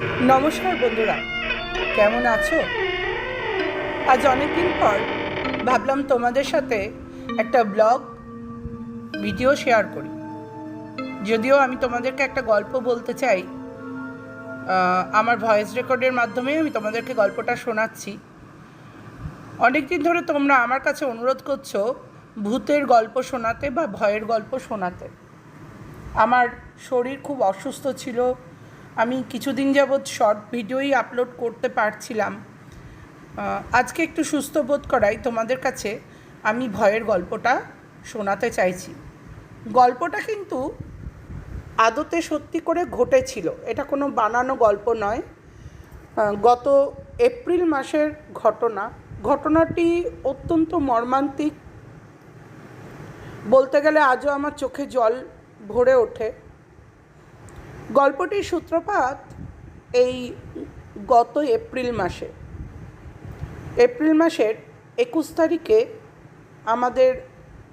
নমস্কার বন্ধুরা, কেমন আছো? আজ অনেকদিন পর ভাবলাম তোমাদের সাথে একটা ব্লগ ভিডিও শেয়ার করি। যদিও আমি তোমাদেরকে একটা গল্প বলতে চাই, আমার ভয়েস রেকর্ডের মাধ্যমে আমি তোমাদেরকে গল্পটা শোনাচ্ছি। অনেক দিন ধরে তোমরা আমার কাছে অনুরোধ করছো ভূতের গল্প শোনাতে বা ভয়ের গল্প শোনাতে। আমার শরীর খুব অসুস্থ ছিল, আমি কিছুদিন যাবৎ শর্ট ভিডিওই আপলোড করতে পারছিলাম। আজকে একটু সুস্থ বোধ করাই তোমাদের কাছে আমি ভয়ের গল্পটা শোনাতে চাইছি। গল্পটা কিন্তু আদতে সত্যি করে ঘটেছিল, এটা কোনো বানানো গল্প নয়। গত এপ্রিল মাসের ঘটনাটি অত্যন্ত মর্মান্তিক। বলতে গেলে আজও আমার চোখে জল ভরে ওঠে। গল্পটির সূত্রপাত এই গত এপ্রিল মাসের 21 তারিখে আমাদের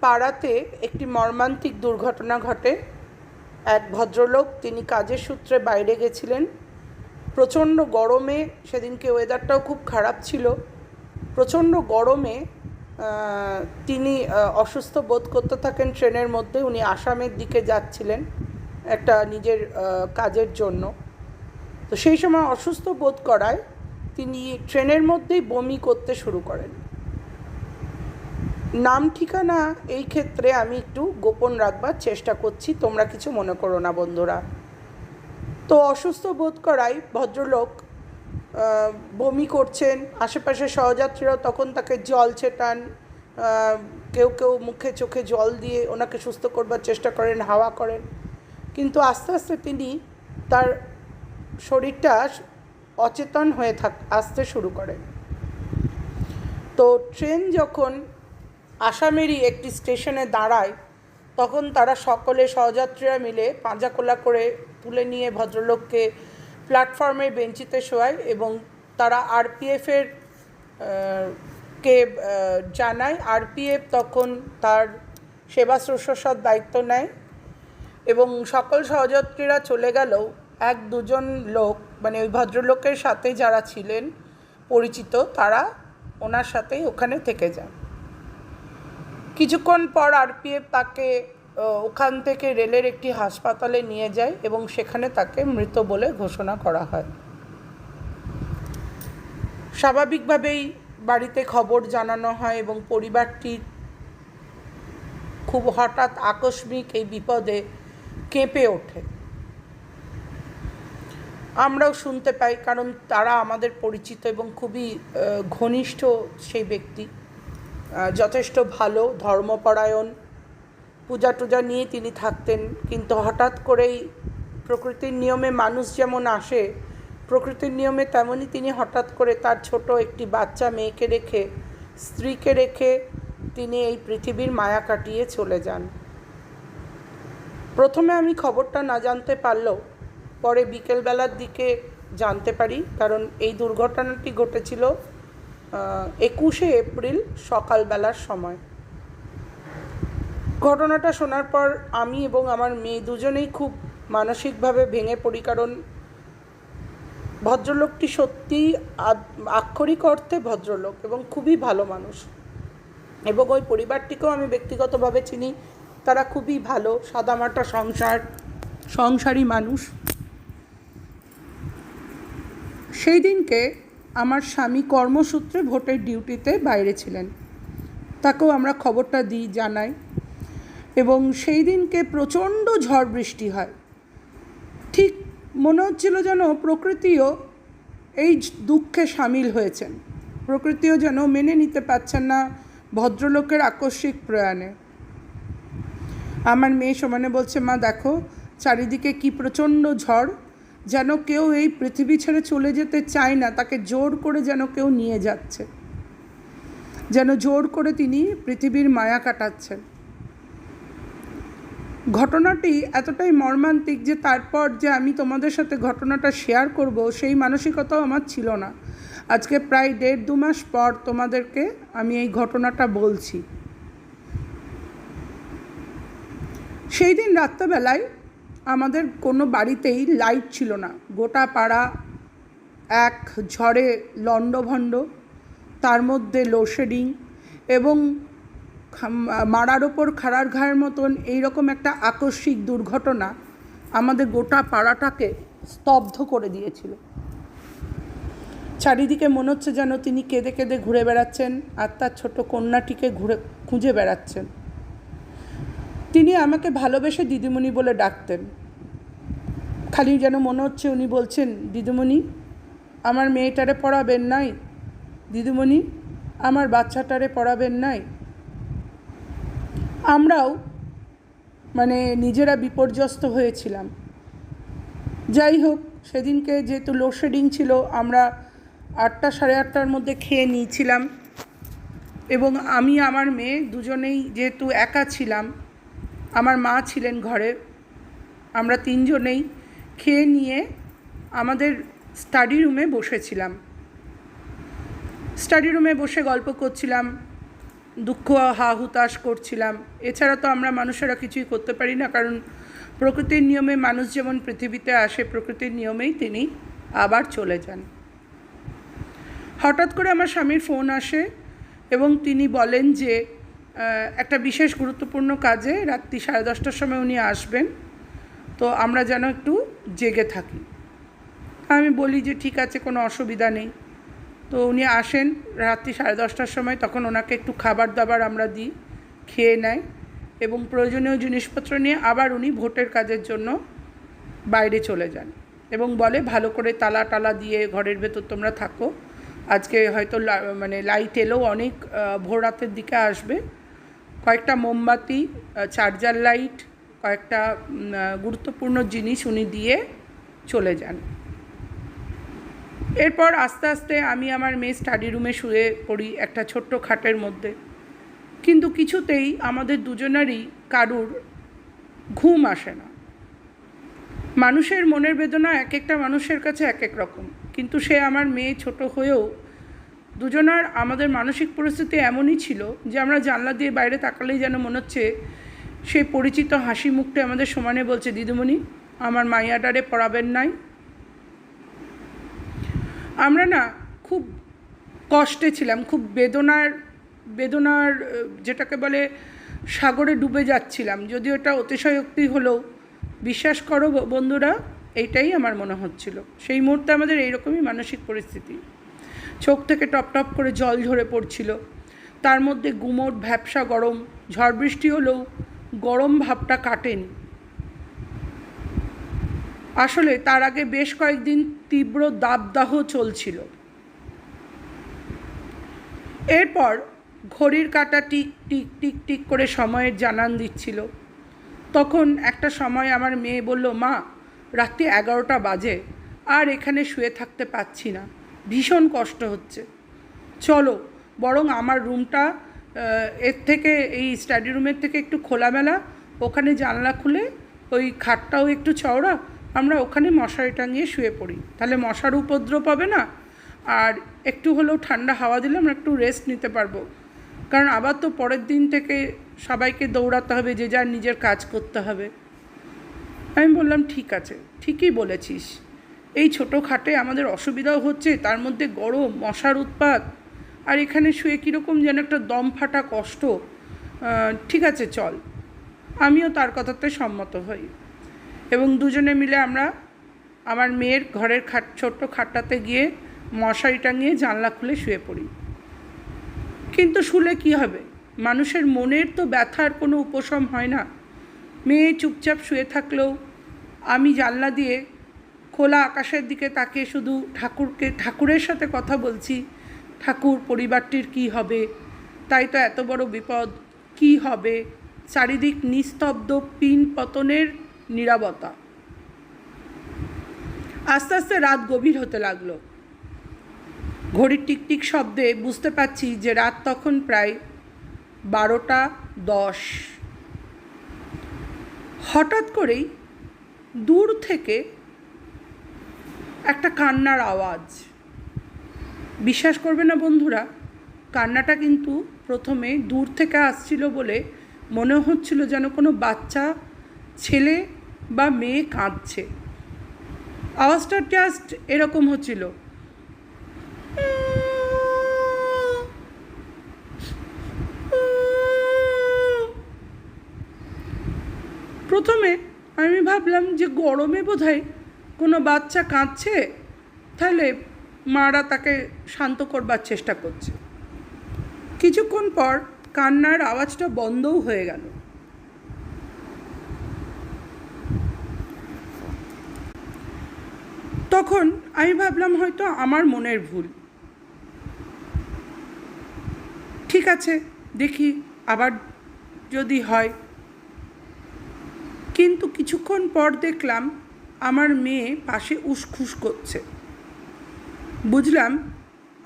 পাড়াতে একটি মর্মান্তিক দুর্ঘটনা ঘটে। এক ভদ্রলোক, তিনি কাজের সূত্রে বাইরে গেছিলেন। প্রচণ্ড গরমে, সেদিনকে ওয়েদারটাও খুব খারাপ ছিল, প্রচণ্ড গরমে তিনি অসুস্থ বোধ করতে থাকেন। ট্রেনের মধ্যে উনি আসামের দিকে যাচ্ছিলেন একটা নিজের কাজের জন্য। তো সেই সময় অসুস্থ বোধ করায় তিনি ট্রেনের মধ্যেই বমি করতে শুরু করেন। নাম ঠিকানা এই ক্ষেত্রে আমি একটু গোপন রাখবার চেষ্টা করছি, তোমরা কিছু মনে করো না বন্ধুরা। তো অসুস্থ বোধ করায় ভদ্রলোক বমি করছেন। আশেপাশে সহযাত্রীরাও তখন তাকে জল ছেটান, কেউ কেউ মুখে চোখে জল দিয়ে ওনাকে সুস্থ করবার চেষ্টা করেন, হাওয়া করেন। কিন্তু আস্তে আস্তে তিনি তার শরীরটা অচেতন হয়ে আসতে শুরু করেন। তো ট্রেন যখন আসামেরই একটি স্টেশনে দাঁড়ায়, তখন তারা সকলে সহযাত্রীরা মিলে পাঁজাকোলা করে তুলে নিয়ে ভদ্রলোককে প্ল্যাটফর্মের বেঞ্চিতে শোয়ায় এবং তারা আরপিএফের কে জানায়। আরপিএফ তখন তার সেবা শুশ্রূষার দায়িত্ব নেয় এবং সকল সহযাত্রীরা চলে গেলেও এক দুজন লোক, মানে ওই ভদ্রলোকের সাথে যারা ছিলেন পরিচিত, তারা ওনার সাথেই ওখানে থেকে যান। কিছুক্ষণ পর আরপিএফ তাকে ওখান থেকে রেলের একটি হাসপাতালে নিয়ে যায় এবং সেখানে তাকে মৃত বলে ঘোষণা করা হয়। স্বাভাবিকভাবেই বাড়িতে খবর জানানো হয় এবং পরিবারটি খুব হঠাৎ আকস্মিক এই বিপদে কেঁপে ওঠে। আমরাও শুনতে পাই, কারণ তারা আমাদের পরিচিত এবং খুবই ঘনিষ্ঠ সেই ব্যক্তি। যথেষ্ট ভালো, ধর্মপরায়ণ, পূজা টুজা নিয়ে তিনি থাকতেন। কিন্তু হঠাৎ করেই প্রকৃতির নিয়মে মানুষ যেমন আসে, প্রকৃতির নিয়মে তেমনই তিনি হঠাৎ করে তার ছোট একটি বাচ্চা মেয়েকে রেখে, স্ত্রীকে রেখে তিনি এই পৃথিবীর মায়া কাটিয়ে চলে যান। প্রথমে আমি খবরটা না জানতে পারলেও পরে বিকেলবেলার দিকে জানতে পারি, কারণ এই দুর্ঘটনাটি ঘটেছিল 21 এপ্রিল সকালবেলার সময়। ঘটনাটা শোনার পর আমি এবং আমার মেয়ে দুজনেই খুব মানসিকভাবে ভেঙে পড়ি, কারণ ভদ্রলোকটি সত্যিই আক্ষরিক অর্থে ভদ্রলোক এবং খুবই ভালো মানুষ। এবং ওই পরিবারটিকেও আমি ব্যক্তিগতভাবে চিনি, তারা খুবই ভালো, সাদামাটা সংসারী মানুষ। সেই দিনকে আমার স্বামী কর্মসূত্রে ভোটের ডিউটিতে বাইরে ছিলেন, তাকেও আমরা খবরটা জানাই। এবং সেই দিনকে প্রচণ্ড ঝড় বৃষ্টি হয়। ঠিক মনে হচ্ছিল যেন প্রকৃতিও এই দুঃখে সামিল হয়েছেন, প্রকৃতিও যেন মেনে নিতে পারছেন না ভদ্রলোকের আকস্মিক প্রয়াণে। আমার মেয়ে সমানে বলছে, মা দেখো চারিদিকে কি প্রচণ্ড ঝড়, যেন কেউ এই পৃথিবী ছেড়ে চলে যেতে চায় না, তাকে জোর করে যেন কেউ নিয়ে যাচ্ছে, যেন জোর করে তিনি পৃথিবীর মায়া কাটাচ্ছেন। ঘটনাটি এতটাই মর্মান্তিক যে তারপর যে আমি তোমাদের সাথে ঘটনাটা শেয়ার করব সেই মানসিকতাও আমার ছিল না। আজকে প্রায় 1.5-2 মাস পর তোমাদেরকে আমি এই ঘটনাটা বলছি। সেই দিন রাত্রেবেলায় আমাদের কোনো বাড়িতেই লাইট ছিল না। গোটা পাড়া এক ঝড়ে লণ্ডভণ্ড, তার মধ্যে লোডশেডিং এবং মারার ওপর খাড়ার ঘায়ের মতন এইরকম একটা আকস্মিক দুর্ঘটনা আমাদের গোটা পাড়াটাকে স্তব্ধ করে দিয়েছিল। চারিদিকে মনে হচ্ছে যেন তিনি কেঁদে কেঁদে ঘুরে বেড়াচ্ছেন আর তার ছোট কন্যাটিকে খুঁজে বেড়াচ্ছেন। তিনি আমাকে ভালোবেসে দিদিমণি বলে ডাকতেন। খালি যেন মনে হচ্ছে উনি বলছেন, দিদিমণি আমার মেয়েটারে পড়াবেন নাই, দিদিমণি আমার বাচ্চাটারে পড়াবেন নাই। আমরাও নিজেরা বিপর্যস্ত হয়েছিলাম। যাই হোক, সেদিনকে যেহেতু লোডশেডিং ছিল, আমরা 8টা সাড়ে 8টার মধ্যে খেয়ে নিয়েছিলাম এবং আমি আমার মেয়ে দুজনেই যেহেতু একা ছিলাম, আমার মা ছিলেন ঘরে, আমরা 3 জনেই খেয়ে নিয়ে আমাদের স্টাডি রুমে বসেছিলাম। স্টাডি রুমে বসে গল্প করছিলাম, দুঃখ হা হুতাশ করছিলাম। এছাড়া তো আমরা মানুষেরা কিছুই করতে পারি না, কারণ প্রকৃতির নিয়মে মানুষ যেমন পৃথিবীতে আসে, প্রকৃতির নিয়মেই তিনি আবার চলে যান। হঠাৎ করে আমার স্বামীর ফোন আসে এবং তিনি বলেন যে একটা বিশেষ গুরুত্বপূর্ণ কাজে রাত্রি 10:30টার সময় উনি আসবেন, তো আমরা যেন একটু জেগে থাকি। আমি বলি যে ঠিক আছে, কোনো অসুবিধা নেই। তো উনি আসেন রাত্রি 10:30টার সময়, তখন ওনাকে একটু খাবার দাবার আমরা দিই, খেয়ে নেয় এবং প্রয়োজনীয় জিনিসপত্র নিয়ে আবার উনি ভোটের কাজের জন্য বাইরে চলে যান এবং বলে ভালো করে তালা টালা দিয়ে ঘরের ভেতর তোমরা থাকো, আজকে হয়তো লাইট এলেও অনেক ভোর রাতের দিকে আসবে। কয়েকটা মোমবাতি, চার্জার লাইট, কয়েকটা গুরুত্বপূর্ণ জিনিস উনি দিয়ে চলে যান। এরপর আস্তে আস্তে আমি আমার মেয়ে স্টাডি রুমে শুয়ে পড়ি একটা ছোট্ট খাটের মধ্যে, কিন্তু কিছুতেই আমাদের দুজনেরই কারুর ঘুম আসে না। মানুষের মনের বেদনা এক একটা মানুষের কাছে এক এক রকম, কিন্তু সে আমার মেয়ে ছোট হয়েও দুজনার আমাদের মানসিক পরিস্থিতি এমনই ছিল যে আমরা জানলা দিয়ে বাইরে তাকালেই যেন মনে হচ্ছে সেই পরিচিত হাসি মুখটা আমাদের সমানে বলছে, দিদিমণি আমার মাইয়াডারে পড়াবেন নাই। আমরা না খুব কষ্টে ছিলাম, খুব বেদনার যেটাকে বলে সাগরে ডুবে যাচ্ছিলাম। যদিও এটা অতিশয়োক্তি হলেও বিশ্বাস করো বন্ধুরা, এইটাই আমার মনে হচ্ছিল। সেই মুহূর্তে আমাদের এইরকমই মানসিক পরিস্থিতি। চোখ থেকে টপ টপ করে জল ঝরে পড়ছিল, তার মধ্যে গুমোট ভ্যাপসা গরম, ঝড় বৃষ্টি হলেও গরম ভাবটা কাটেনি। আসলে তার আগে বেশ কয়েকদিন তীব্র দাবদাহ চলছিল। এরপর ঘড়ির কাঁটা টিক টিক টিক টিক করে সময়ের জানান দিচ্ছিল। তখন একটা সময় আমার মেয়ে বলল, মা রাত্রি 11টা বাজে, আর এখানে শুয়ে থাকতে পাচ্ছি না, ভীষণ কষ্ট হচ্ছে, চলো বরং আমার রুমটা এর থেকে, এই স্টাডি রুমের থেকে একটু খোলামেলা, ওখানে জানলা খুলে ওই খাটটাও একটু চওড়া, আমরা ওখানে মশারি টাঙিয়ে শুয়ে পড়ি, তাহলে মশার উপদ্রব হবে না, আর একটু হলেও ঠান্ডা হাওয়া দিলে আমরা একটু রেস্ট নিতে পারবো, কারণ আবার তো পরের দিন থেকে সবাইকে দৌড়াতে হবে, যে যার নিজের কাজ করতে হবে। আমি বললাম ঠিক আছে, ঠিকই বলেছিস, এই ছোটো খাটে আমাদের অসুবিধাও হচ্ছে, তার মধ্যে গরম, মশার উৎপাত, আর এখানে শুয়ে কীরকম যেন একটা দম ফাটা কষ্ট, ঠিক আছে চল। আমিও তার কথাতে সম্মত হই এবং দুজনে মিলে আমরা আমার মেয়ের ঘরের ছোট্ট খাটটাতে গিয়ে মশারি টাঙিয়ে জানলা খুলে শুয়ে পড়ি। কিন্তু শুলে কি হবে, মানুষের মনের তো ব্যথার কোনো উপশম হয় না। মেয়ে চুপচাপ শুয়ে থাকলেও আমি জানলা দিয়ে খোলা আকাশের দিকে তাকিয়ে শুধু ঠাকুরের সাথে কথা বলছি, ঠাকুর পরিবারটির কি হবে, তাই তো এত বড় বিপদ, কি হবে, চারিদিক নিস্তব্ধ পিন পতনের নীরবতা। আস্তে আস্তে রাত গভীর হতে লাগলো। ঘড়ির টিকটিক শব্দে বুঝতে পারছি যে রাত তখন প্রায় 12টা 10। হঠাৎ করেই দূর থেকে একটা কান্নার আওয়াজ। বিশ্বাস করবে না বন্ধুরা, কান্নাটা কিন্তু প্রথমে দূর থেকে আসছিল বলে মনে হচ্ছিল যেন কোনো বাচ্চা ছেলে বা মেয়ে কাঁদছে। আওয়াজটা জাস্ট এরকম হচ্ছিল, প্রথমে আমি ভাবলাম যে গরমে বোধহয় কোনো বাচ্চা কাঁদছে, তাহলে মারা তাকে শান্ত করবার চেষ্টা করছে। কিছুক্ষণ পর কান্নার আওয়াজটা বন্ধও হয়ে গেল। তখন আমি ভাবলাম হয়তো আমার মনের ভুল, ঠিক আছে দেখি আবার যদি হয়। কিন্তু কিছুক্ষণ পর দেখলাম আমার মেয়ে পাশে উসখুস করছে। বুঝলাম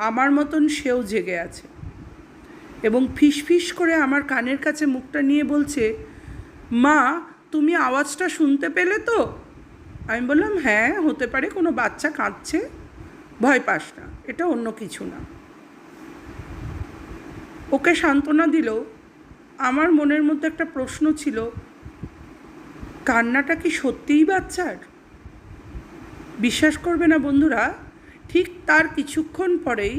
আমার মতন সেও জেগে আছে এবং ফিসফিস করে আমার কানের কাছে মুখটা নিয়ে বলছে, মা তুমি আওয়াজটা শুনতে পেলে তো? আমি বললাম হ্যাঁ, হতে পারে কোনো বাচ্চা কাঁদছে, ভয় পাস না, এটা অন্য কিছু না। ওকে সান্ত্বনা দিল। আমার মনের মধ্যে একটা প্রশ্ন ছিল, কান্নাটা কি সত্যিই বাচ্চার? বিশ্বাস করবে না বন্ধুরা, ঠিক তার কিছুক্ষণ পরেই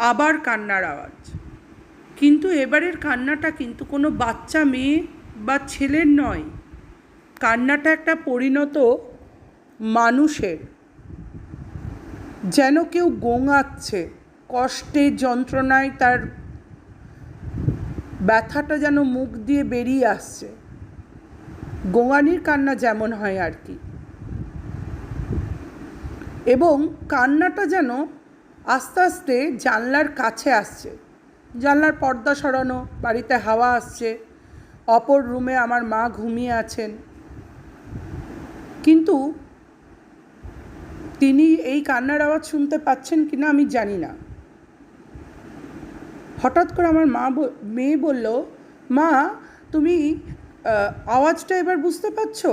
আবার কান্নার আওয়াজ। কিন্তু এবারের কান্নাটা কিন্তু কোনো বাচ্চা মেয়ে বা ছেলের নয়, কান্নাটা একটা পরিণত মানুষের, যেন কেউ গোঙাচ্ছে, কষ্টে যন্ত্রণায় তার ব্যথাটা যেন মুখ দিয়ে বেরিয়ে আসছে। গোঙানির কান্না যেমন হয় আর কি। এবং কান্নাটা যেন আস্তে আস্তে জানলার কাছে আসছে। জানলার পর্দা সরানো, বাড়িতে হাওয়া আসছে, অপর রুমে আমার মা ঘুমিয়ে আছেন। কিন্তু তিনি এই কান্নার আওয়াজ শুনতে পাচ্ছেন কি না আমি জানি না। হঠাৎ করে আমার মেয়ে বলল, মা তুমি আওয়াজটা এবার বুঝতে পারছো?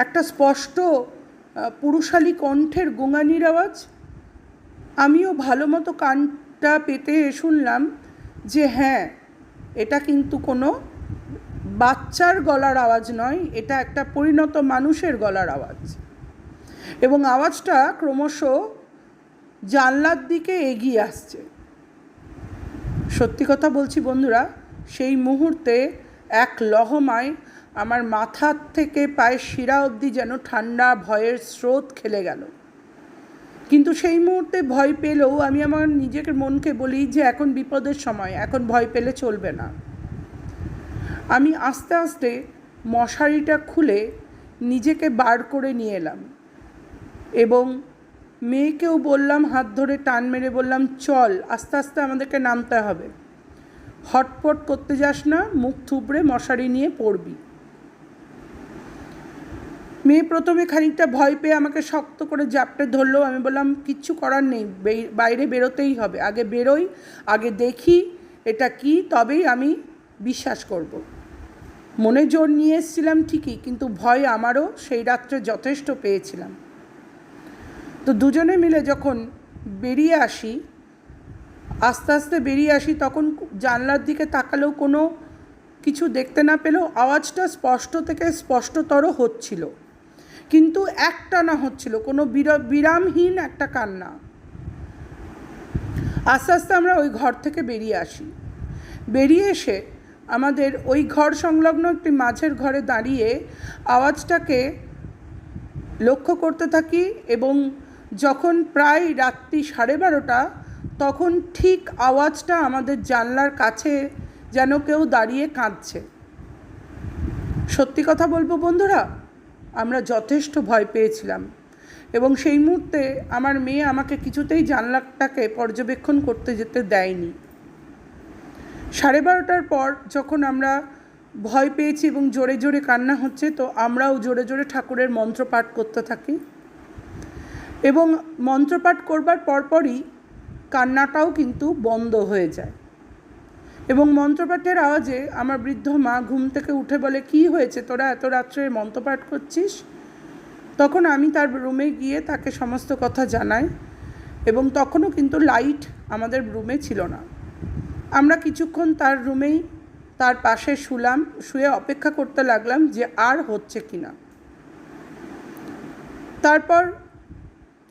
একটা স্পষ্ট পুরুষালী কণ্ঠের গোঙানির আওয়াজ। আমিও ভালো মতো কানটা পেতে শুনলাম যে হ্যাঁ, এটা কিন্তু কোনো বাচ্চার গলার আওয়াজ নয়, এটা একটা পরিণত মানুষের গলার আওয়াজ। এবং আওয়াজটা ক্রমশ জানলার দিকে এগিয়ে আসছে। সত্যি কথা বলছি বন্ধুরা, সেই মুহূর্তে এক লহমায় আমার মাথার থেকে পায়ের শিরা অবধি যেন ঠান্ডা ভয়ের স্রোত খেলে গেল। কিন্তু সেই মুহূর্তে ভয় পেলেও আমি আমার নিজেকে মনকে বলি যে এখন বিপদের সময়, এখন ভয় পেলে চলবে না। আমি আস্তে আস্তে মশারিটা খুলে নিজেকে বার করে নিয়ে এলাম এবং মেয়েকেও বললাম, হাত ধরে টান মেরে বললাম, চল আস্তে আস্তে আমাদেরকে নামতে হবে, হটপট করতে যাস না, মুখ থুবড়ে মশারি নিয়ে পড়বি। মেয়ে প্রথমে খানিকটা ভয় পেয়ে আমাকে শক্ত করে জাপটে ধরলো। আমি বললাম কিচ্ছু করার নেই, বাইরে বেরোতেই হবে, আগে বেরোই, আগে দেখি এটা কি, তবেই আমি বিশ্বাস করব। মনে জোর নিয়ে এসেছিলাম ঠিকই, কিন্তু ভয় আমারও সেই রাত্রে যথেষ্ট পেয়েছিলাম। তো দুজনে মিলে যখন বেরিয়ে আসি, আস্তে আস্তে বেরিয়ে আসি, তখন জানলার দিকে তাকালেও কোনো কিছু দেখতে না পেলেও আওয়াজটা স্পষ্ট থেকে স্পষ্টতর হচ্ছিল, কিন্তু একটানা হচ্ছিল, কোনো বিরামহীন একটা কান্না। আস্তে আস্তে আমরা ওই ঘর থেকে বেরিয়ে আসি। বেরিয়ে এসে আমাদের ওই ঘর সংলগ্ন একটি মাঝের ঘরে দাঁড়িয়ে আওয়াজটাকে লক্ষ্য করতে থাকি এবং যখন প্রায় রাত্রি 12:30 তখন ঠিক আওয়াজটা আমাদের জানলার কাছে যেন কেউ দাঁড়িয়ে কাঁদছে। সত্যি কথা বলবো বন্ধুরা, আমরা যথেষ্ট ভয় পেয়েছিলাম এবং সেই মুহূর্তে আমার মেয়ে আমাকে কিছুতেই জানলাটাকে পর্যবেক্ষণ করতে যেতে দেয়নি। 12:30 পর যখন আমরা ভয় পেয়েছি এবং জোরে জোরে কান্না হচ্ছে, তো আমরাও জোরে জোরে ঠাকুরের মন্ত্রপাঠ করতে থাকি এবং মন্ত্রপাঠ করবার পরপরই কান্নাটাও কিন্তু বন্ধ হয়ে যায়। এবং মন্ত্রপাঠের আওয়াজে আমার বৃদ্ধ মা ঘুম থেকে উঠে বলে, কি হয়েছে, তোরা এত রাত্রে মন্ত্রপাঠ করছিস? তখন আমি তার রুমে গিয়ে তাকে সমস্ত কথা জানাই এবং তখনও কিন্তু লাইট আমাদের রুমে ছিল না। আমরা কিছুক্ষণ তার রুমেই তার পাশে শুয়ে অপেক্ষা করতে লাগলাম যে আর হচ্ছে কি না। তারপর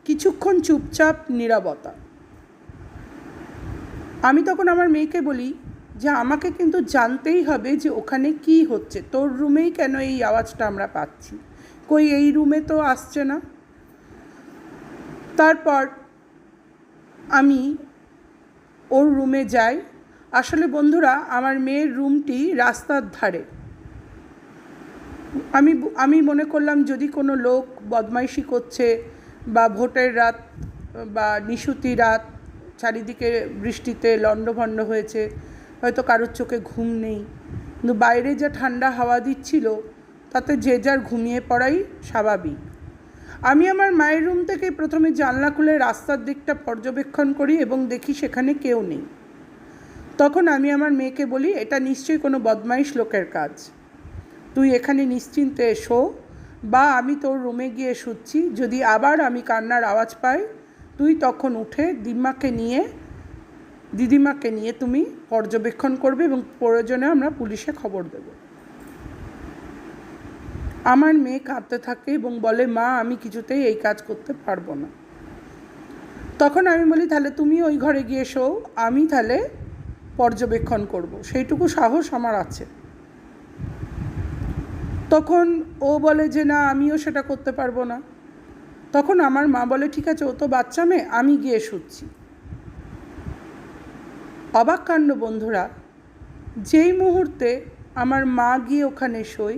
কিছুক্ষণ চুপচাপ নীরবতা। আমি তখন আমার মেয়েকে বলি যে আমাকে কিন্তু জানতেই হবে যে ওখানে কি হচ্ছে, তোর রুমেই কেন এই আওয়াজটা আমরা পাচ্ছি, কই এই রুমে তো আসছে না। তারপর আমি ওর রুমে যাই। আসলে বন্ধুরা, আমার মেয়ের রুমটি রাস্তার ধারে। আমি মনে করলাম যদি কোনো লোক বদমাইশি করছে, বা ভোটের রাত বা নিশুতি রাত, চারিদিকে বৃষ্টিতে লণ্ডভণ্ড হয়েছে, হয়তো কারোর চোখে ঘুম নেই, কিন্তু বাইরে যা ঠান্ডা হাওয়া দিচ্ছিল তাতে যে যার ঘুমিয়ে পড়াই স্বাভাবিক। আমি আমার মায়ের রুম থেকে প্রথমে জানলা খুলে রাস্তার দিকটা পর্যবেক্ষণ করি এবং দেখি সেখানে কেউ নেই। তখন আমি আমার মেয়েকে বলি, এটা নিশ্চয়ই কোনো বদমাইশ লোকের কাজ, তুই এখানে নিশ্চিন্তে শো, বা আমি তোর রুমে গিয়ে শুচ্ছি, যদি আবার আমি কান্নার আওয়াজ পাই তুই তখন উঠে দিদিমাকে নিয়ে তুমি পর্যবেক্ষণ করবে এবং প্রয়োজনে আমরা পুলিশে খবর দেব। আমার মেয়ে কাঁদতে থাকে এবং বলে, মা আমি কিছুতেই এই কাজ করতে পারবো না। তখন আমি বলি, তাহলে তুমি ওই ঘরে গিয়ে শো, আমি তাহলে পর্যবেক্ষণ করব, সেইটুকু সাহস আমার আছে। তখন ও বলে যে না, আমিও সেটা করতে পারবো না। তখন আমার মা বলে, ঠিক আছে, ও তো বাচ্চা মেয়ে, আমি গিয়ে শুচ্ছি। অবাক কাণ্ড বন্ধুরা, যেই মুহূর্তে আমার মা গিয়ে ওখানে শোয়,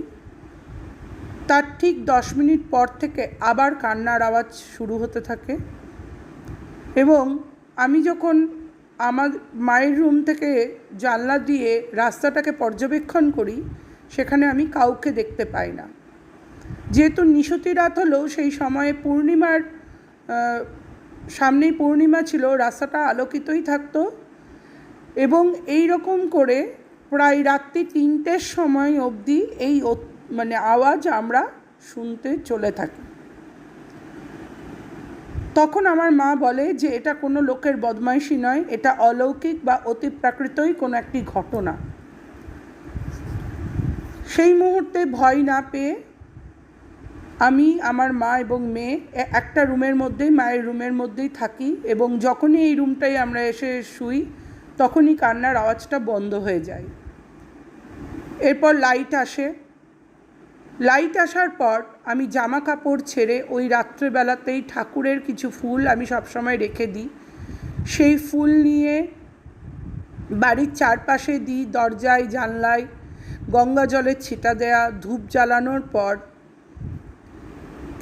তার ঠিক 10 মিনিট পর থেকে আবার কান্নার আওয়াজ শুরু হতে থাকে। এবং আমি যখন আমার মায়ের রুম থেকে জানলা দিয়ে রাস্তাটাকে পর্যবেক্ষণ করি, সেখানে আমি কাউকে দেখতে পাই না। যেহেতু নিশুতি রাত হলেও সেই সময়ে পূর্ণিমার সামনেই পূর্ণিমা ছিল, রাস্তাটা আলোকিতই থাকতো। এবং এই রকম করে প্রায় রাত্রি 3টের সময় অবধি এই আওয়াজ আমরা শুনতে চলে থাকি। তখন আমার মা বলে যে এটা কোনো লোকের বদমাইশি নয়, এটা অলৌকিক বা অতি প্রাকৃতই কোনো একটি ঘটনা। সেই মুহূর্তে ভয় না পেয়ে আমি, আমার মা এবং মেয়ে একটা রুমের মধ্যেই, মায়ের রুমের মধ্যেই থাকি। এবং যখনই এই রুমটাই আমরা এসে শুই, তখনই কান্নার আওয়াজটা বন্ধ হয়ে যায়। এরপর লাইট আসে। লাইট আসার পর আমি জামা কাপড় ছেড়ে ওই রাত্রেবেলাতেই ঠাকুরের কিছু ফুল আমি সবসময় রেখে দিই, সেই ফুল নিয়ে বাড়ির চারপাশে দিই, দরজায় জানলায় গঙ্গা জলের ছিটা দেয়া, ধূপ জ্বালানোর পর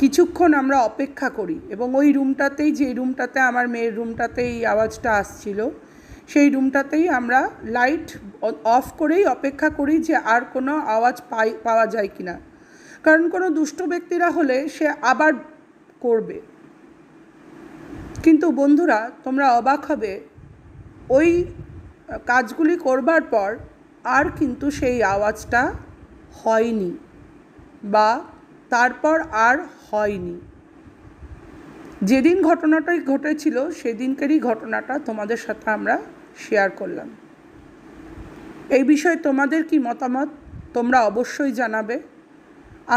কিছুক্ষণ আমরা অপেক্ষা করি। এবং ওই রুমটাতেই, যে রুমটাতে আমার মেয়ের রুমটাতেই আওয়াজটা আসছিল, সেই রুমটাতেই আমরা লাইট অফ করেই অপেক্ষা করি যে আর কোনো আওয়াজ পাওয়া যায় কি না। কারণ কোনো দুষ্ট ব্যক্তিরা হলে সে আবার করবে। কিন্তু বন্ধুরা, তোমরা অবাক হবে, ওই কাজগুলি করবার পর আর কিন্তু সেই আওয়াজটা হয়নি, বা তারপর আর হয়নি। যেদিন ঘটনাটাই ঘটেছিল সেদিনকারই ঘটনাটা তোমাদের সাথে আমরা শেয়ার করলাম। এই বিষয়ে তোমাদের কি মতামত তোমরা অবশ্যই জানাবে।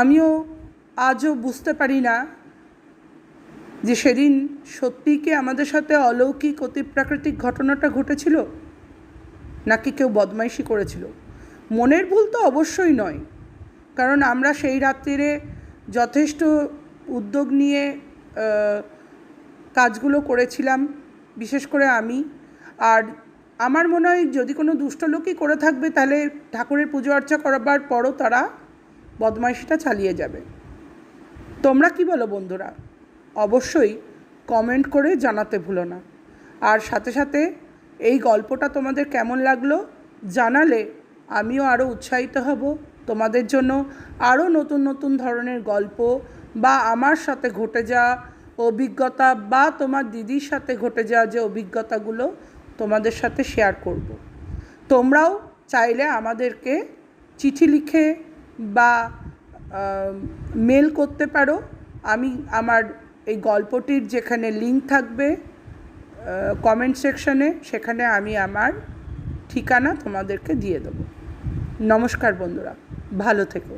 আমিও আজও বুঝতে পারি না যে সেদিন সত্যিই কি আমাদের সাথে অলৌকিক অতিপ্রাকৃতিক ঘটনাটা ঘটেছিল, নাকি কেউ বদমাইশি করেছিল। মনের ভুল তো অবশ্যই নয়, কারণ আমরা সেই রাত্রিরে যথেষ্ট উদ্যোগ নিয়ে কাজগুলো করেছিলাম, বিশেষ করে আমি। আর আমার মনে হয় যদি কোনো দুষ্ট লোকই করে থাকবে, তাহলে ঠাকুরের পুজো অর্চা করবার পরও তারা বদমাইশিটা চালিয়ে যাবে। তোমরা কি বলো বন্ধুরা? অবশ্যই কমেন্ট করে জানাতে ভুলো না। আর সাথে সাথে এই গল্পটা তোমাদের কেমন লাগলো জানালে আমিও আরও উৎসাহিত হব তোমাদের জন্য আরও নতুন নতুন ধরনের গল্প, বা আমার সাথে ঘটে যাওয়া অভিজ্ঞতা, বা তোমার দিদির সাথে ঘটে যাওয়া যে অভিজ্ঞতাগুলো তোমাদের সাথে শেয়ার করব। তোমরাও চাইলে আমাদেরকে চিঠি লিখে বা মেল করতে পারো। আমি আমার এই গল্পটির যেখানে লিঙ্ক থাকবে কমেন্ট সেকশনে, সেখানে আমি আমার ঠিকানা তোমাদেরকে দিয়ে দেবো। নমস্কার বন্ধুরা, ভালো থেকো।